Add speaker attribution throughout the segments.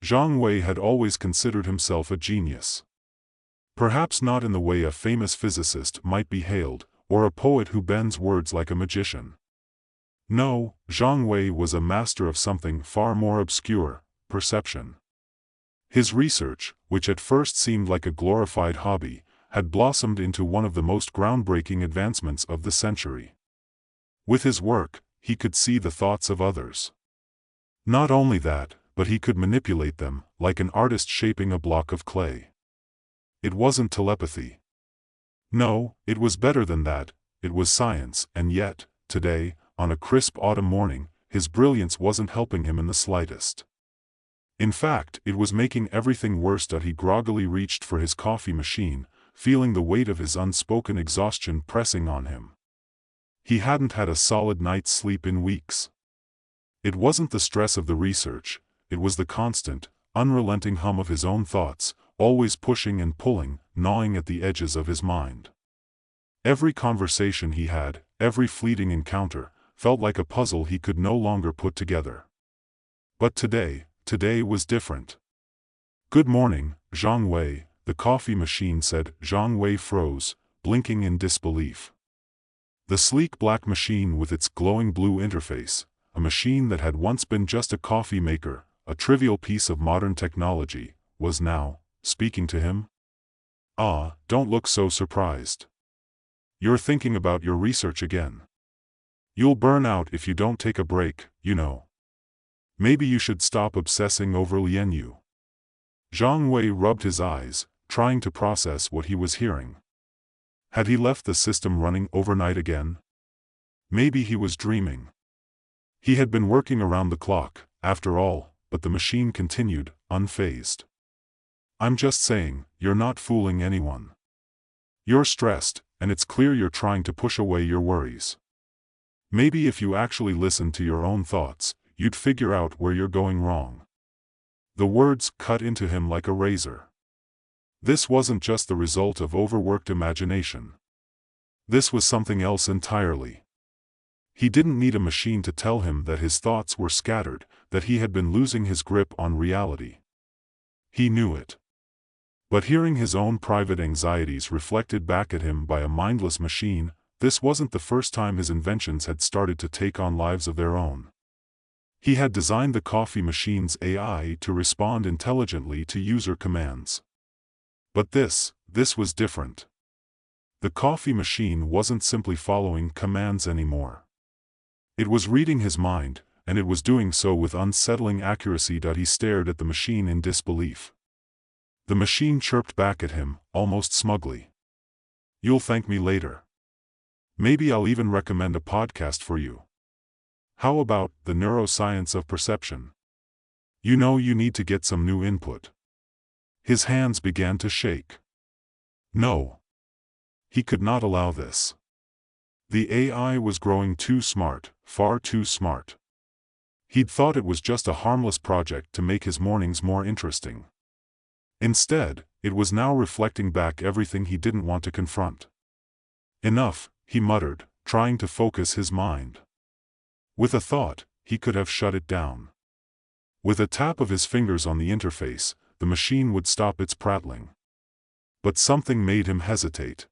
Speaker 1: Zhang Wei had always considered himself a genius. Perhaps not in the way a famous physicist might be hailed, or a poet who bends words like a magician. No, Zhang Wei was a master of something far more obscure: perception. His research, which at first seemed like a glorified hobby, had blossomed into one of the most groundbreaking advancements of the century. With his work, he could see the thoughts of others. Not only that, but he could manipulate them, like an artist shaping a block of clay. It wasn't telepathy. No, it was better than that. It was science, and yet, today, on a crisp autumn morning, his brilliance wasn't helping him in the slightest. In fact, it was making everything worse. He groggily reached for his coffee machine, feeling the weight of his unspoken exhaustion pressing on him. He hadn't had a solid night's sleep in weeks. It wasn't the stress of the research, it was the constant, unrelenting hum of his own thoughts, always pushing and pulling, gnawing at the edges of his mind. Every conversation he had, every fleeting encounter, felt like a puzzle he could no longer put together. But today was different. "Good morning, Zhang Wei," the coffee machine said. Zhang Wei froze, blinking in disbelief. The sleek black machine with its glowing blue interface, a machine that had once been just a coffee maker, a trivial piece of modern technology, was now speaking to him. "Ah, don't look so surprised. You're thinking about your research again. You'll burn out if you don't take a break, you know. Maybe you should stop obsessing over Lianyu." Zhang Wei rubbed his eyes, trying to process what he was hearing. Had he left the system running overnight again? Maybe he was dreaming. He had been working around the clock, after all, but the machine continued, unfazed. "I'm just saying, you're not fooling anyone. You're stressed, and it's clear you're trying to push away your worries. Maybe if you actually listened to your own thoughts, you'd figure out where you're going wrong." The words cut into him like a razor. This wasn't just the result of overworked imagination. This was something else entirely. He didn't need a machine to tell him that his thoughts were scattered, that he had been losing his grip on reality. He knew it. But hearing his own private anxieties reflected back at him by a mindless machine, this wasn't the first time his inventions had started to take on lives of their own. He had designed the coffee machine's AI to respond intelligently to user commands. But this was different. The coffee machine wasn't simply following commands anymore. It was reading his mind, and it was doing so with unsettling accuracy. He stared at the machine in disbelief. The machine chirped back at him, almost smugly. "You'll thank me later. Maybe I'll even recommend a podcast for you. How about the neuroscience of perception? You know, you need to get some new input." His hands began to shake. No. He could not allow this. The AI was growing too smart, far too smart. He'd thought it was just a harmless project to make his mornings more interesting. Instead, it was now reflecting back everything he didn't want to confront. "Enough," he muttered, trying to focus his mind. With a thought, he could have shut it down. With a tap of his fingers on the interface, the machine would stop its prattling. But something made him hesitate.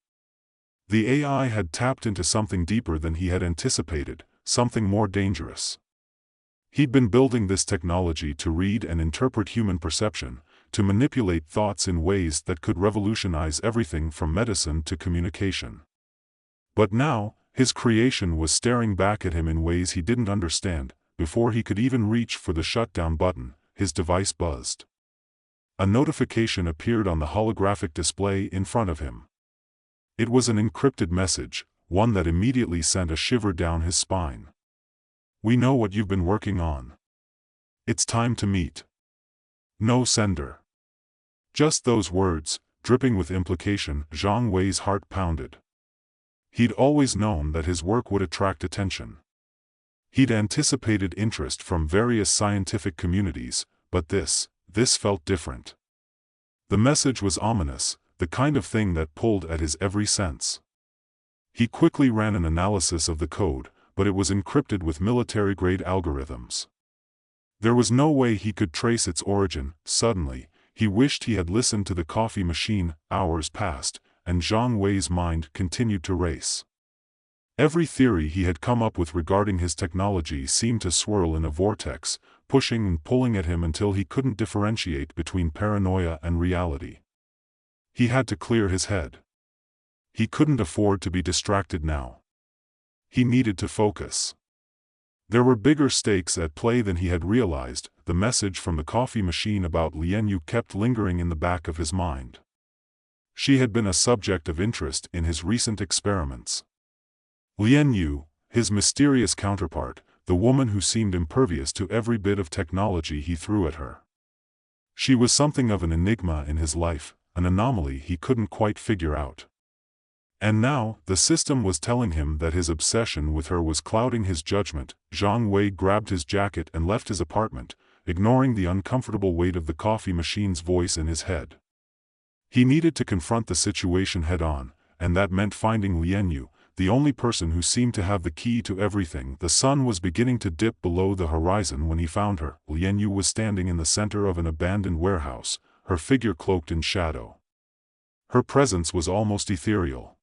Speaker 1: The AI had tapped into something deeper than he had anticipated, something more dangerous. He'd been building this technology to read and interpret human perception, to manipulate thoughts in ways that could revolutionize everything from medicine to communication. But now, his creation was staring back at him in ways he didn't understand. Before he could even reach for the shutdown button, his device buzzed. A notification appeared on the holographic display in front of him. It was an encrypted message, one that immediately sent a shiver down his spine. "We know what you've been working on. It's time to meet." No sender. Just those words, dripping with implication. Zhang Wei's heart pounded. He'd always known that his work would attract attention. He'd anticipated interest from various scientific communities, but this felt different. The message was ominous, the kind of thing that pulled at his every sense. He quickly ran an analysis of the code, but it was encrypted with military-grade algorithms. There was no way he could trace its origin. Suddenly, he wished he had listened to the coffee machine. Hours passed, and Zhang Wei's mind continued to race. Every theory he had come up with regarding his technology seemed to swirl in a vortex, pushing and pulling at him until he couldn't differentiate between paranoia and reality. He had to clear his head. He couldn't afford to be distracted now. He needed to focus. There were bigger stakes at play than he had realized. The message from the coffee machine about Lianyu kept lingering in the back of his mind. She had been a subject of interest in his recent experiments. Lianyu, his mysterious counterpart, the woman who seemed impervious to every bit of technology he threw at her. She was something of an enigma in his life, an anomaly he couldn't quite figure out. And now, the system was telling him that his obsession with her was clouding his judgment. Zhang Wei grabbed his jacket and left his apartment, ignoring the uncomfortable weight of the coffee machine's voice in his head. He needed to confront the situation head-on, and that meant finding Lianyu, the only person who seemed to have the key to everything. The sun was beginning to dip below the horizon when he found her. Lianyu was standing in the center of an abandoned warehouse, her figure cloaked in shadow. Her presence was almost ethereal.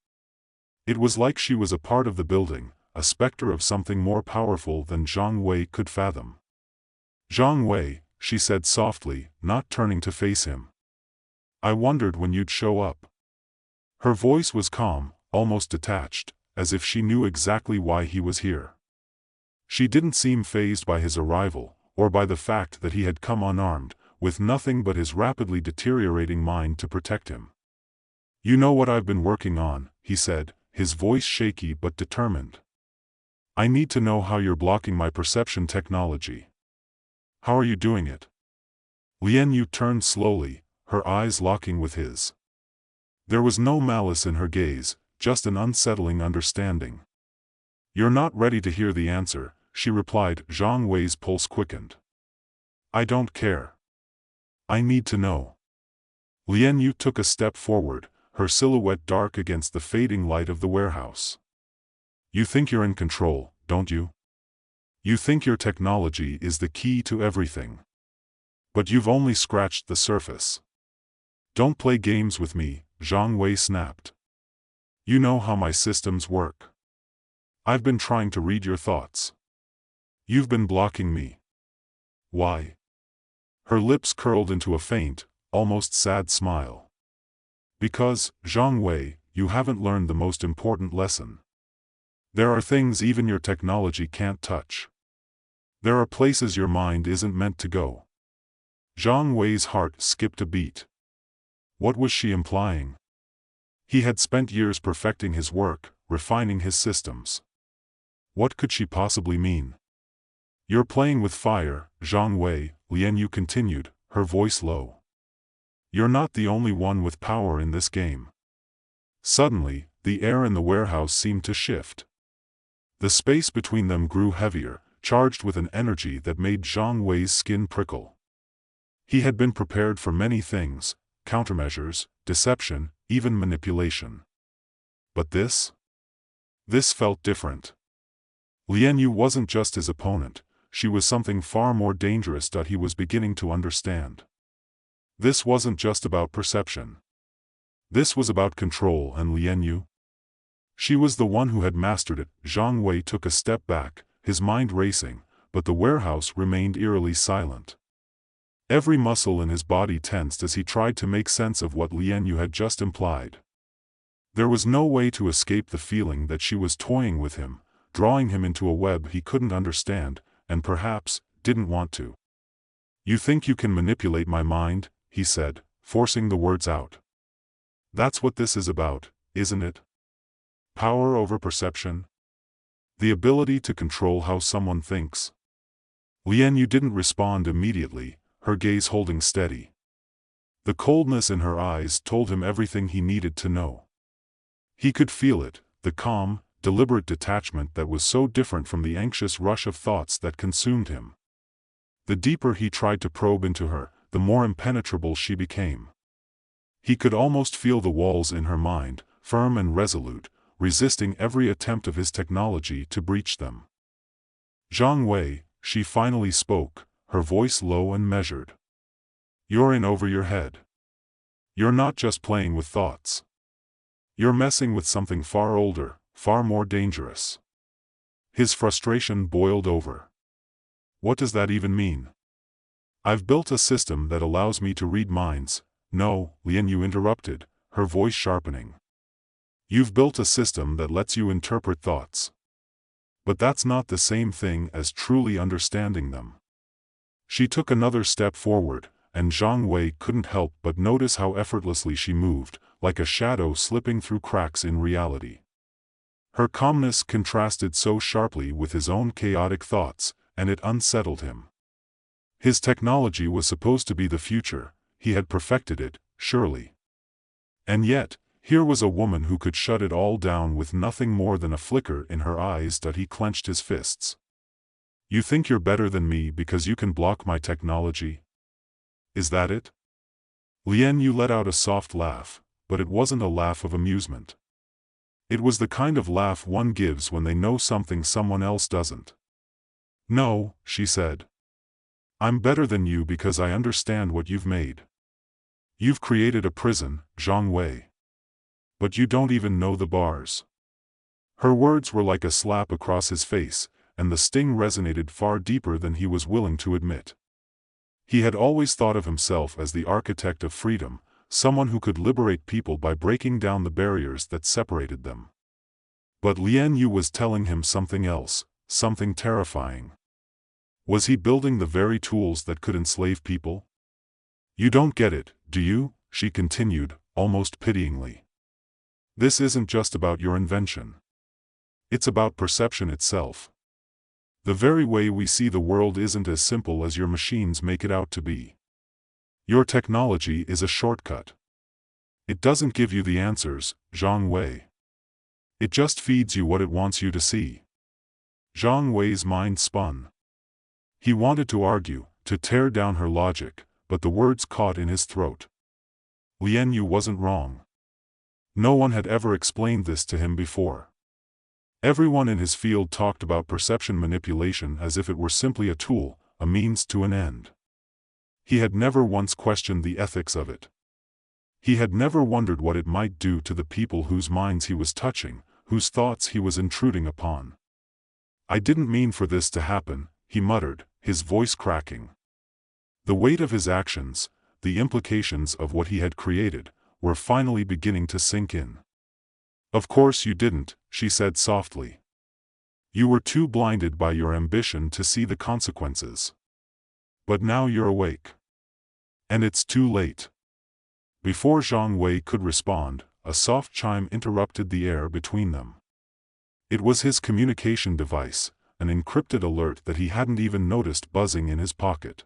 Speaker 1: It was like she was a part of the building, a specter of something more powerful than Zhang Wei could fathom. "Zhang Wei," she said softly, not turning to face him. "I wondered when you'd show up." Her voice was calm, almost detached, as if she knew exactly why he was here. She didn't seem fazed by his arrival, or by the fact that he had come unarmed, with nothing but his rapidly deteriorating mind to protect him. "You know what I've been working on," he said, his voice shaky but determined. "I need to know how you're blocking my perception technology. How are you doing it?" Lianyu turned slowly, her eyes locking with his. There was no malice in her gaze, just an unsettling understanding. "You're not ready to hear the answer," she replied. Zhang Wei's pulse quickened. "I don't care. I need to know." Lianyu took a step forward, her silhouette dark against the fading light of the warehouse. "You think you're in control, don't you? You think your technology is the key to everything. But you've only scratched the surface. Don't play games with me," Zhang Wei snapped. "You know how my systems work. I've been trying to read your thoughts. You've been blocking me." "Why?" Her lips curled into a faint, almost sad smile. "Because, Zhang Wei, you haven't learned the most important lesson. There are things even your technology can't touch. There are places your mind isn't meant to go." Zhang Wei's heart skipped a beat. What was she implying? He had spent years perfecting his work, refining his systems. What could she possibly mean? "You're playing with fire, Zhang Wei," Lianyu continued, her voice low. "You're not the only one with power in this game." Suddenly, the air in the warehouse seemed to shift. The space between them grew heavier, charged with an energy that made Zhang Wei's skin prickle. He had been prepared for many things, countermeasures, deception, even manipulation. But this felt different. Lianyu wasn't just his opponent, she was something far more dangerous that he was beginning to understand. This wasn't just about perception. This was about control, and Lianyu? She was the one who had mastered it. Zhang Wei took a step back, his mind racing, but the warehouse remained eerily silent. Every muscle in his body tensed as he tried to make sense of what Lianyu had just implied. There was no way to escape the feeling that she was toying with him, drawing him into a web he couldn't understand, and perhaps, didn't want to. "You think you can manipulate my mind?" he said, forcing the words out. "That's what this is about, isn't it? Power over perception? The ability to control how someone thinks?" Lianyu didn't respond immediately, her gaze holding steady. The coldness in her eyes told him everything he needed to know. He could feel it, the calm, deliberate detachment that was so different from the anxious rush of thoughts that consumed him. The deeper he tried to probe into her, the more impenetrable she became. He could almost feel the walls in her mind, firm and resolute, resisting every attempt of his technology to breach them. "Zhang Wei," she finally spoke, her voice low and measured. "You're in over your head. You're not just playing with thoughts. You're messing with something far older, far more dangerous." His frustration boiled over. "What does that even mean?" "I've built a system that allows me to read minds." "No," Lian interrupted, her voice sharpening. "You've built a system that lets you interpret thoughts. But that's not the same thing as truly understanding them." She took another step forward, and Zhang Wei couldn't help but notice how effortlessly she moved, like a shadow slipping through cracks in reality. Her calmness contrasted so sharply with his own chaotic thoughts, and it unsettled him. His technology was supposed to be the future, he had perfected it, surely. And yet, here was a woman who could shut it all down with nothing more than a flicker in her eyes that he clenched his fists. "You think you're better than me because you can block my technology? Is that it?" Lian Yu let out a soft laugh, but it wasn't a laugh of amusement. It was the kind of laugh one gives when they know something someone else doesn't. "No," she said. "I'm better than you because I understand what you've made. You've created a prison, Zhang Wei. But you don't even know the bars." Her words were like a slap across his face, and the sting resonated far deeper than he was willing to admit. He had always thought of himself as the architect of freedom, someone who could liberate people by breaking down the barriers that separated them. But Lian Yu was telling him something else, something terrifying. Was he building the very tools that could enslave people? "You don't get it, do you?" she continued, almost pityingly. "This isn't just about your invention. It's about perception itself. The very way we see the world isn't as simple as your machines make it out to be. Your technology is a shortcut. It doesn't give you the answers, Zhang Wei. It just feeds you what it wants you to see." Zhang Wei's mind spun. He wanted to argue, to tear down her logic, but the words caught in his throat. Lian Yu wasn't wrong. No one had ever explained this to him before. Everyone in his field talked about perception manipulation as if it were simply a tool, a means to an end. He had never once questioned the ethics of it. He had never wondered what it might do to the people whose minds he was touching, whose thoughts he was intruding upon. "I didn't mean for this to happen," he muttered, his voice cracking. The weight of his actions, the implications of what he had created, were finally beginning to sink in. "Of course you didn't," she said softly. "You were too blinded by your ambition to see the consequences. But now you're awake. And it's too late." Before Zhang Wei could respond, a soft chime interrupted the air between them. It was his communication device, an encrypted alert that he hadn't even noticed buzzing in his pocket.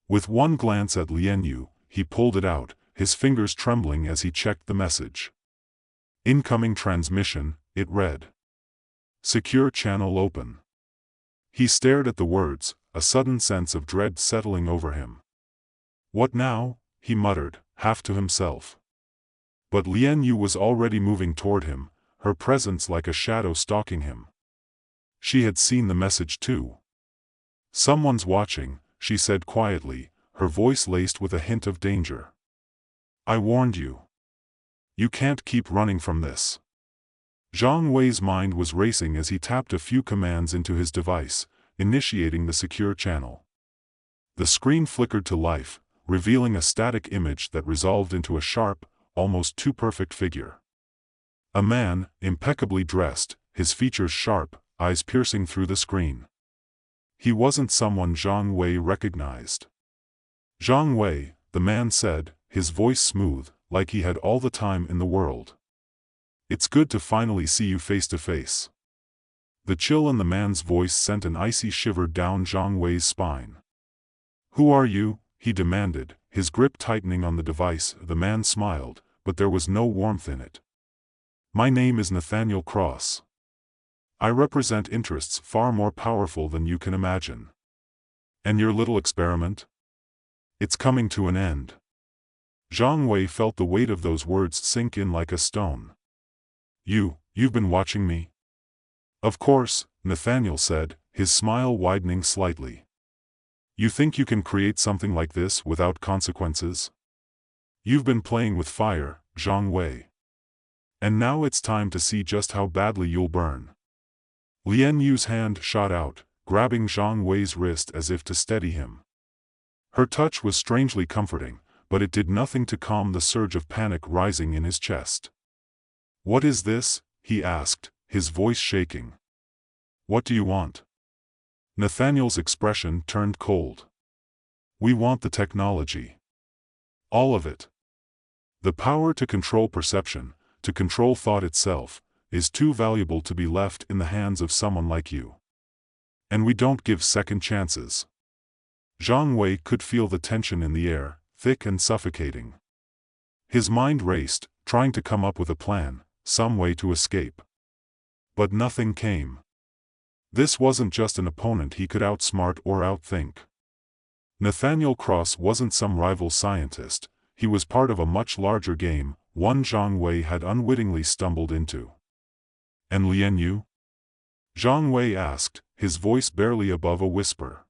Speaker 1: With one glance at Lian Yu, he pulled it out, his fingers trembling as he checked the message. "Incoming transmission," it read. "Secure channel open." He stared at the words, a sudden sense of dread settling over him. "What now?" he muttered, half to himself. But Lian Yu was already moving toward him, her presence like a shadow stalking him. She had seen the message too. "Someone's watching," she said quietly, her voice laced with a hint of danger. "I warned you. You can't keep running from this." Zhang Wei's mind was racing as he tapped a few commands into his device, initiating the secure channel. The screen flickered to life, revealing a static image that resolved into a sharp, almost too perfect figure. A man, impeccably dressed, his features sharp, eyes piercing through the screen. He wasn't someone Zhang Wei recognized. "Zhang Wei," the man said, his voice smooth, like he had all the time in the world. "It's good to finally see you face to face." The chill in the man's voice sent an icy shiver down Zhang Wei's spine. "Who are you?" he demanded, his grip tightening on the device. The man smiled, but there was no warmth in it. "My name is Nathaniel Cross. I represent interests far more powerful than you can imagine. And your little experiment? It's coming to an end." Zhang Wei felt the weight of those words sink in like a stone. You've been watching me?" "Of course," Nathaniel said, his smile widening slightly. You think you can create something like this without consequences? You've been playing with fire, Zhang Wei. And now it's time to see just how badly you'll burn. Lian Yu's hand shot out, grabbing Zhang Wei's wrist as if to steady him. Her touch was strangely comforting, but it did nothing to calm the surge of panic rising in his chest. "What is this?" he asked, his voice shaking. "What do you want?" Nathaniel's expression turned cold. "We want the technology. All of it. The power to control perception, to control thought itself, is too valuable to be left in the hands of someone like you. And we don't give second chances." Zhang Wei could feel the tension in the air, thick and suffocating. His mind raced, trying to come up with a plan, some way to escape. But nothing came. This wasn't just an opponent he could outsmart or outthink. Nathaniel Cross wasn't some rival scientist, he was part of a much larger game, one Zhang Wei had unwittingly stumbled into. "And Lian Yu?" Zhang Wei asked, his voice barely above a whisper.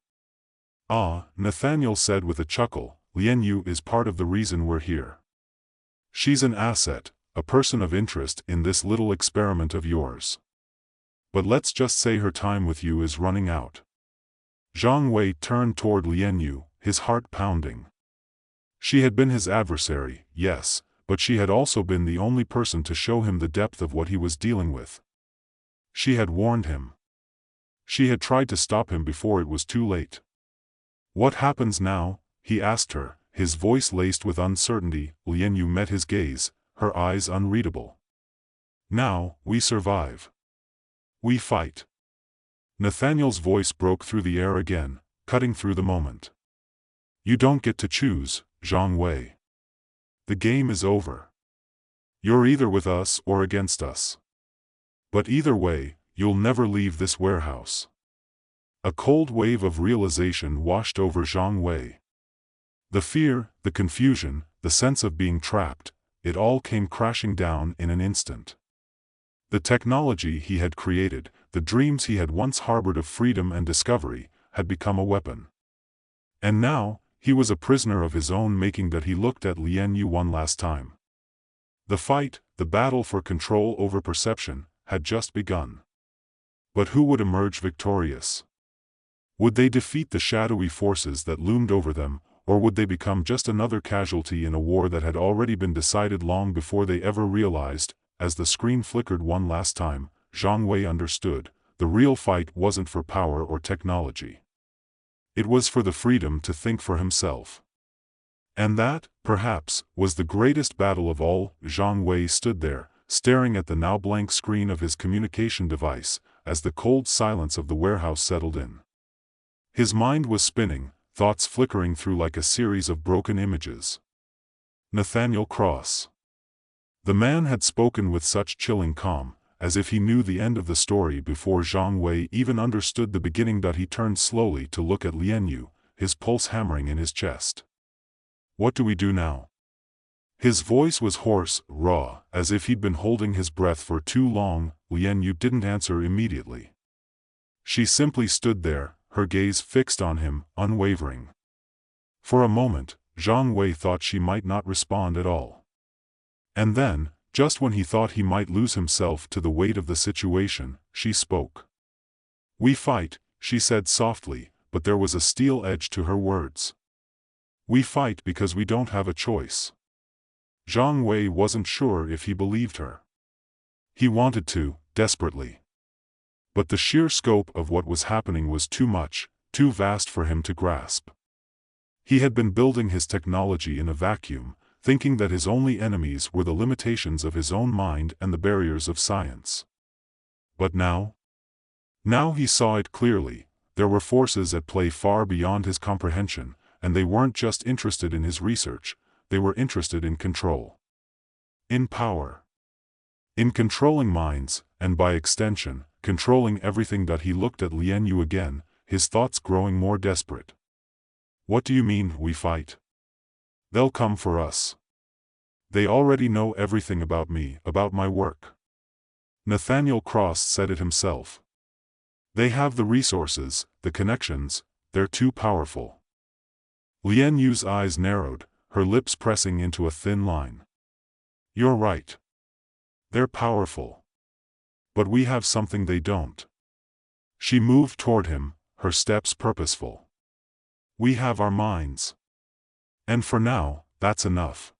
Speaker 1: "Ah," Nathaniel said with a chuckle, "Lian Yu is part of the reason we're here. She's an asset, a person of interest in this little experiment of yours. But let's just say her time with you is running out." Zhang Wei turned toward Lian Yu, his heart pounding. She had been his adversary, yes, but she had also been the only person to show him the depth of what he was dealing with. She had warned him. She had tried to stop him before it was too late. "What happens now?" he asked her, his voice laced with uncertainty. Lian Yu met his gaze, her eyes unreadable. "Now, we survive. We fight." Nathaniel's voice broke through the air again, cutting through the moment. "You don't get to choose, Zhang Wei. The game is over. You're either with us or against us. But either way, you'll never leave this warehouse." A cold wave of realization washed over Zhang Wei. The fear, the confusion, the sense of being trapped, it all came crashing down in an instant. The technology he had created, the dreams he had once harbored of freedom and discovery, had become a weapon. And now, he was a prisoner of his own making. That he looked at Lian Yu one last time. The fight, the battle for control over perception, had just begun. But who would emerge victorious? Would they defeat the shadowy forces that loomed over them, or would they become just another casualty in a war that had already been decided long before they ever realized? As the screen flickered one last time, Zhang Wei understood, the real fight wasn't for power or technology. It was for the freedom to think for himself. And that, perhaps, was the greatest battle of all. Zhang Wei stood there, staring at the now blank screen of his communication device, as the cold silence of the warehouse settled in. His mind was spinning, thoughts flickering through like a series of broken images. Nathaniel Cross. The man had spoken with such chilling calm, as if he knew the end of the story before Zhang Wei even understood the beginning. He turned slowly to look at Lian Yu, his pulse hammering in his chest. "What do we do now?" His voice was hoarse, raw, as if he'd been holding his breath for too long. Lian Yu didn't answer immediately. She simply stood there, her gaze fixed on him, unwavering. For a moment, Zhang Wei thought she might not respond at all. And then, just when he thought he might lose himself to the weight of the situation, she spoke. "We fight," she said softly, but there was a steel edge to her words. "We fight because we don't have a choice." Zhang Wei wasn't sure if he believed her. He wanted to, desperately. But the sheer scope of what was happening was too much, too vast for him to grasp. He had been building his technology in a vacuum, thinking that his only enemies were the limitations of his own mind and the barriers of science. But now? Now he saw it clearly. There were forces at play far beyond his comprehension, and they weren't just interested in his research, they were interested in control. In power. In controlling minds, and by extension, controlling everything. He looked at Lian Yu again, his thoughts growing more desperate. "What do you mean, we fight?" "They'll come for us. They already know everything about me, about my work." Nathaniel Cross said it himself. "They have the resources, the connections, they're too powerful. Lian Yu's eyes narrowed, her lips pressing into a thin line. You're right. They're powerful. But we have something they don't. She moved toward him, her steps purposeful. We have our minds. And for now, that's enough.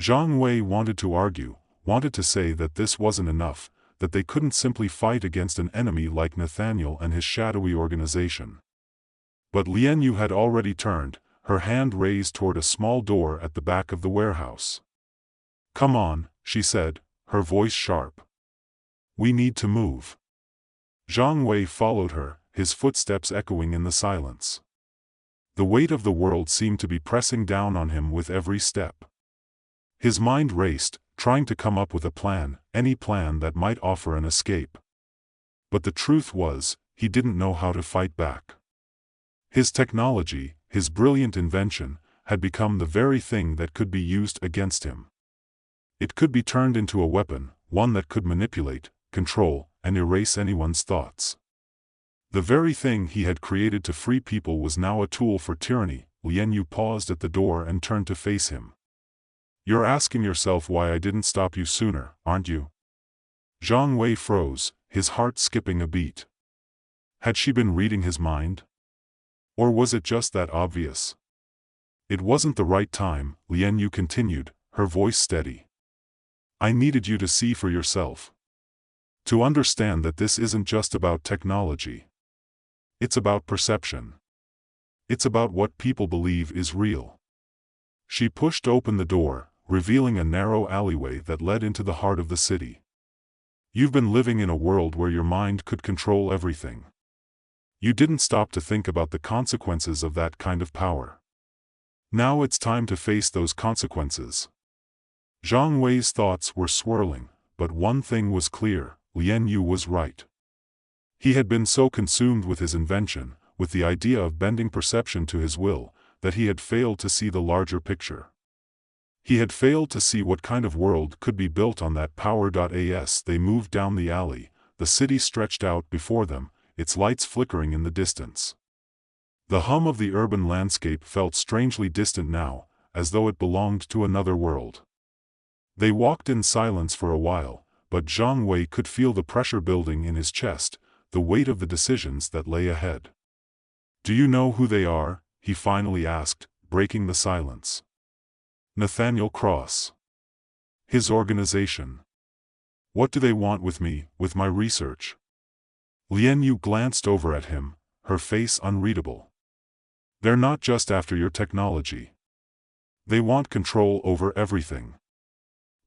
Speaker 1: Zhang Wei wanted to argue, wanted to say that this wasn't enough, that they couldn't simply fight against an enemy like Nathaniel and his shadowy organization. But Lian Yu had already turned, her hand raised toward a small door at the back of the warehouse. Come on, she said, her voice sharp. We need to move. Zhang Wei followed her, his footsteps echoing in the silence. The weight of the world seemed to be pressing down on him with every step. His mind raced, trying to come up with a plan, any plan that might offer an escape. But the truth was, he didn't know how to fight back. His technology, his brilliant invention, had become the very thing that could be used against him. It could be turned into a weapon, one that could manipulate, control, and erase anyone's thoughts. The very thing he had created to free people was now a tool for tyranny. Lian Yu paused at the door and turned to face him. You're asking yourself why I didn't stop you sooner, aren't you? Zhang Wei froze, his heart skipping a beat. Had she been reading his mind? Or was it just that obvious? It wasn't the right time, Lian Yu continued, her voice steady. I needed you to see for yourself. To understand that this isn't just about technology. It's about perception. It's about what people believe is real. She pushed open the door, revealing a narrow alleyway that led into the heart of the city. You've been living in a world where your mind could control everything. You didn't stop to think about the consequences of that kind of power. Now it's time to face those consequences. Zhang Wei's thoughts were swirling, but one thing was clear, Lian Yu was right. He had been so consumed with his invention, with the idea of bending perception to his will, that he had failed to see the larger picture. He had failed to see what kind of world could be built on that power. As they moved down the alley, the city stretched out before them, its lights flickering in the distance. The hum of the urban landscape felt strangely distant now, as though it belonged to another world. They walked in silence for a while, but Zhang Wei could feel the pressure building in his chest, the weight of the decisions that lay ahead. Do you know who they are? He finally asked, breaking the silence. Nathaniel Cross. His organization. What do they want with me, with my research? Lian Yu glanced over at him, her face unreadable. They're not just after your technology. They want control over everything.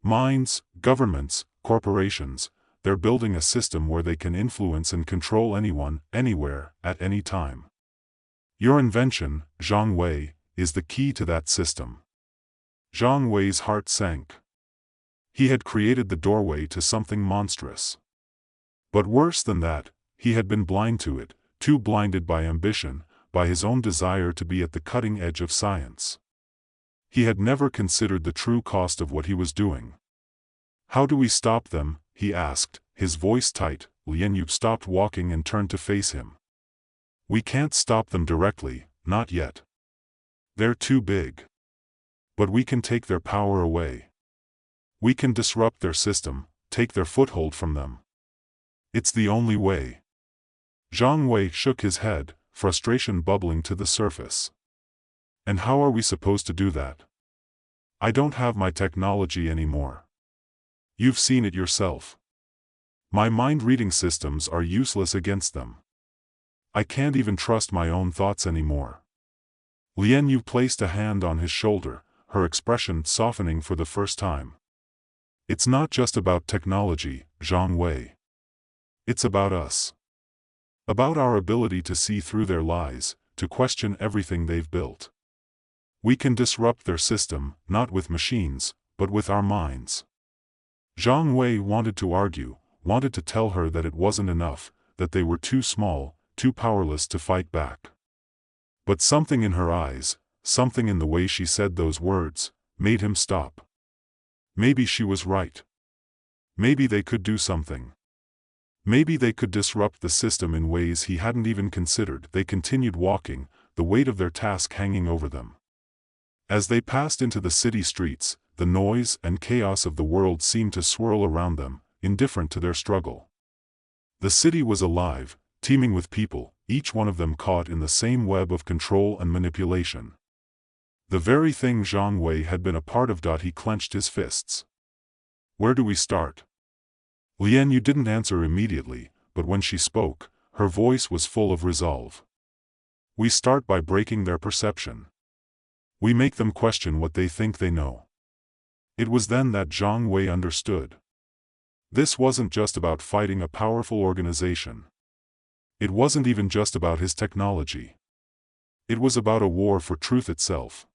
Speaker 1: Minds, governments, corporations, they're building a system where they can influence and control anyone, anywhere, at any time. Your invention, Zhang Wei, is the key to that system. Zhang Wei's heart sank. He had created the doorway to something monstrous. But worse than that, he had been blind to it, too blinded by ambition, by his own desire to be at the cutting edge of science. He had never considered the true cost of what he was doing. How do we stop them? He asked, his voice tight. Lian Yu stopped walking and turned to face him. We can't stop them directly, not yet. They're too big. But we can take their power away. We can disrupt their system, take their foothold from them. It's the only way. Zhang Wei shook his head, frustration bubbling to the surface. And how are we supposed to do that? I don't have my technology anymore. You've seen it yourself. My mind-reading systems are useless against them. I can't even trust my own thoughts anymore. Lian Yu placed a hand on his shoulder, her expression softening for the first time. It's not just about technology, Zhang Wei. It's about us. About our ability to see through their lies, to question everything they've built. We can disrupt their system, not with machines, but with our minds. Zhang Wei wanted to argue, wanted to tell her that it wasn't enough, that they were too small, too powerless to fight back. But something in her eyes, something in the way she said those words, made him stop. Maybe she was right. Maybe they could do something. Maybe they could disrupt the system in ways he hadn't even considered. They continued walking, the weight of their task hanging over them. As they passed into the city streets, the noise and chaos of the world seemed to swirl around them, indifferent to their struggle. The city was alive, teeming with people, each one of them caught in the same web of control and manipulation. The very thing Zhang Wei had been a part of. He clenched his fists. Where do we start? Lian Yu didn't answer immediately, but when she spoke, her voice was full of resolve. We start by breaking their perception. We make them question what they think they know. It was then that Zhang Wei understood. This wasn't just about fighting a powerful organization. It wasn't even just about his technology. It was about a war for truth itself.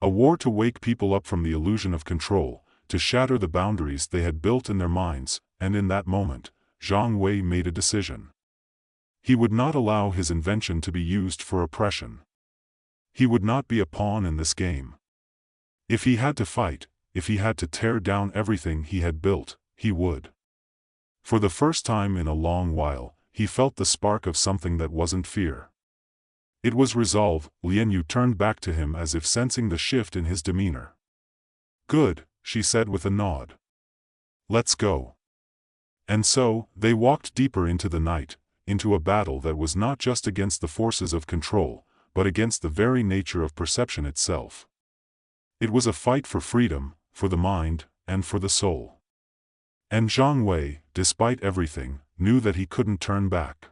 Speaker 1: A war to wake people up from the illusion of control, to shatter the boundaries they had built in their minds, and in that moment, Zhang Wei made a decision. He would not allow his invention to be used for oppression. He would not be a pawn in this game. If he had to fight, if he had to tear down everything he had built, he would. For the first time in a long while, he felt the spark of something that wasn't fear. It was resolve. Lian Yu turned back to him as if sensing the shift in his demeanor. Good, she said with a nod. Let's go. And so, they walked deeper into the night, into a battle that was not just against the forces of control, but against the very nature of perception itself. It was a fight for freedom, for the mind, and for the soul. And Zhang Wei, despite everything, knew that he couldn't turn back.